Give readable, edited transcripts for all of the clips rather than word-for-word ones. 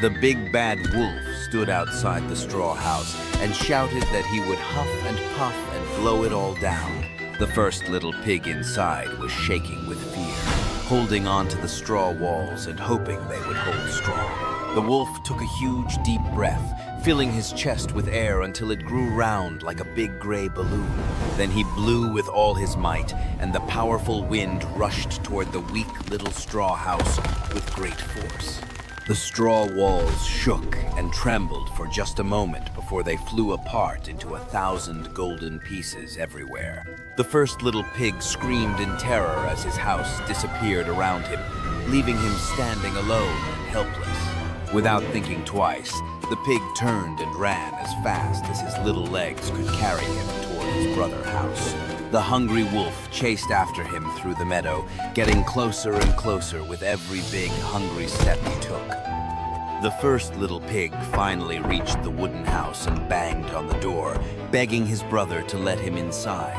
The big bad wolf stood outside the straw house and shouted that he would huff and puff and blow it all down. The first little pig inside was shaking with fear, holding on to the straw walls and hoping they would hold strong. The wolf took a huge, deep breath, filling his chest with air until it grew round like a big gray balloon. Then he blew with all his might, and the powerful wind rushed toward the weak little straw house with great force. The straw walls shook and trembled for just a moment before they flew apart into 1,000 golden pieces everywhere. The first little pig screamed in terror as his house disappeared around him, leaving him standing alone and helpless. Without thinking twice, the pig turned and ran as fast as his little legs could carry him toward his brother's house. The hungry wolf chased after him through the meadow, getting closer and closer with every big, hungry step he took. The first little pig finally reached the wooden house and banged on the door, begging his brother to let him inside.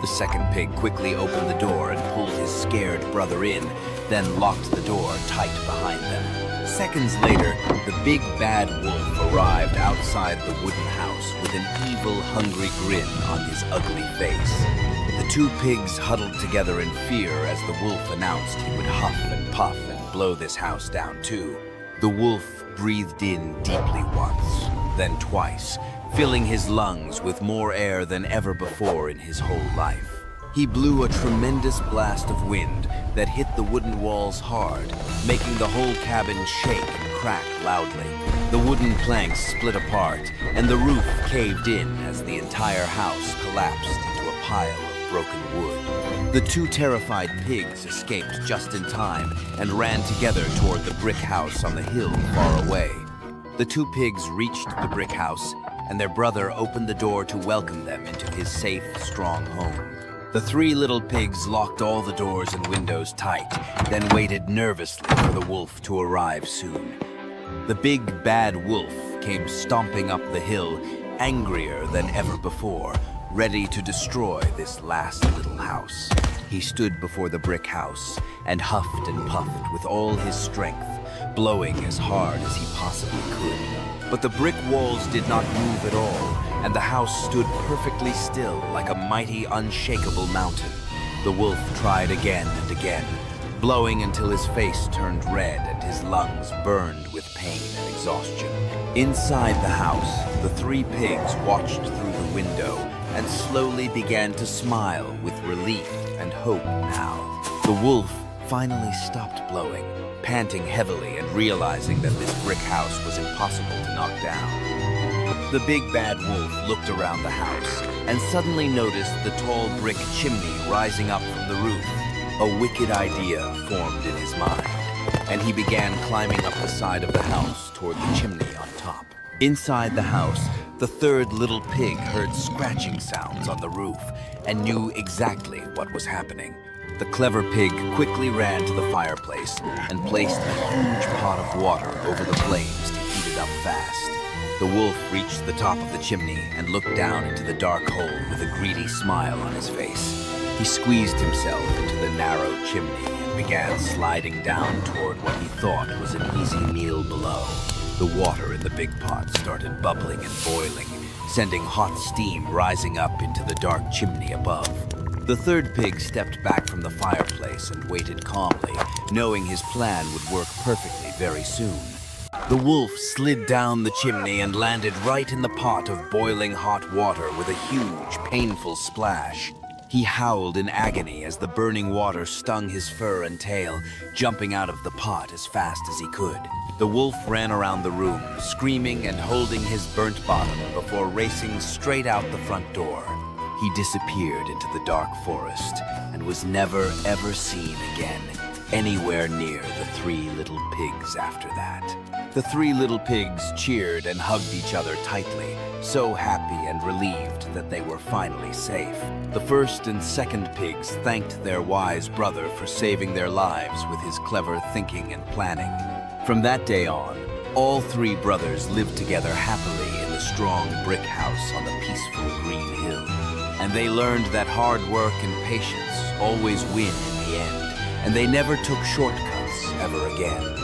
The second pig quickly opened the door and pulled his scared brother in, then locked the door tight behind them. Seconds later, the big bad wolf arrived outside the wooden house with an evil, hungry grin on his ugly face. The two pigs huddled together in fear as the wolf announced he would huff and puff and blow this house down too. The wolf breathed in deeply once, then twice, filling his lungs with more air than ever before in his whole life. He blew a tremendous blast of wind that hit the wooden walls hard, making the whole cabin shake and crack loudly. The wooden planks split apart, and the roof caved in as the entire house collapsed into a pile of broken wood. The two terrified pigs escaped just in time and ran together toward the brick house on the hill far away. The two pigs reached the brick house, and their brother opened the door to welcome them into his safe, strong home. The three little pigs locked all the doors and windows tight, then waited nervously for the wolf to arrive soon. The big bad wolf came stomping up the hill, angrier than ever before, ready to destroy this last little house. He stood before the brick house and huffed and puffed with all his strength, blowing as hard as he possibly could. But the brick walls did not move at all, and the house stood perfectly still like a mighty, unshakable mountain. The wolf tried again and again, blowing until his face turned red and his lungs burned with pain and exhaustion. Inside the house, the three pigs watched through the window and slowly began to smile with relief and hope now. The wolf finally stopped blowing, panting heavily and realizing that this brick house was impossible to knock down. The big bad wolf looked around the house and suddenly noticed the tall brick chimney rising up from the roof. A wicked idea formed in his mind, and he began climbing up the side of the house toward the chimney on top. Inside the house, the third little pig heard scratching sounds on the roof and knew exactly what was happening. The clever pig quickly ran to the fireplace and placed a huge pot of water over the flames to heat it up fast. The wolf reached the top of the chimney and looked down into the dark hole with a greedy smile on his face. He squeezed himself into the narrow chimney and began sliding down toward what he thought was an easy meal below. The water in the big pot started bubbling and boiling, sending hot steam rising up into the dark chimney above. The third pig stepped back from the fireplace and waited calmly, knowing his plan would work perfectly very soon. The wolf slid down the chimney and landed right in the pot of boiling hot water with a huge, painful splash. He howled in agony as the burning water stung his fur and tail, jumping out of the pot as fast as he could. The wolf ran around the room, screaming and holding his burnt bottom before racing straight out the front door. He disappeared into the dark forest and was never ever seen again, anywhere near the three little pigs after that. The three little pigs cheered and hugged each other tightly, so happy and relieved that they were finally safe. The first and second pigs thanked their wise brother for saving their lives with his clever thinking and planning. From that day on, all three brothers lived together happily in the strong brick house on the peaceful green hill. And they learned that hard work and patience always win in the end, and they never took shortcuts ever again.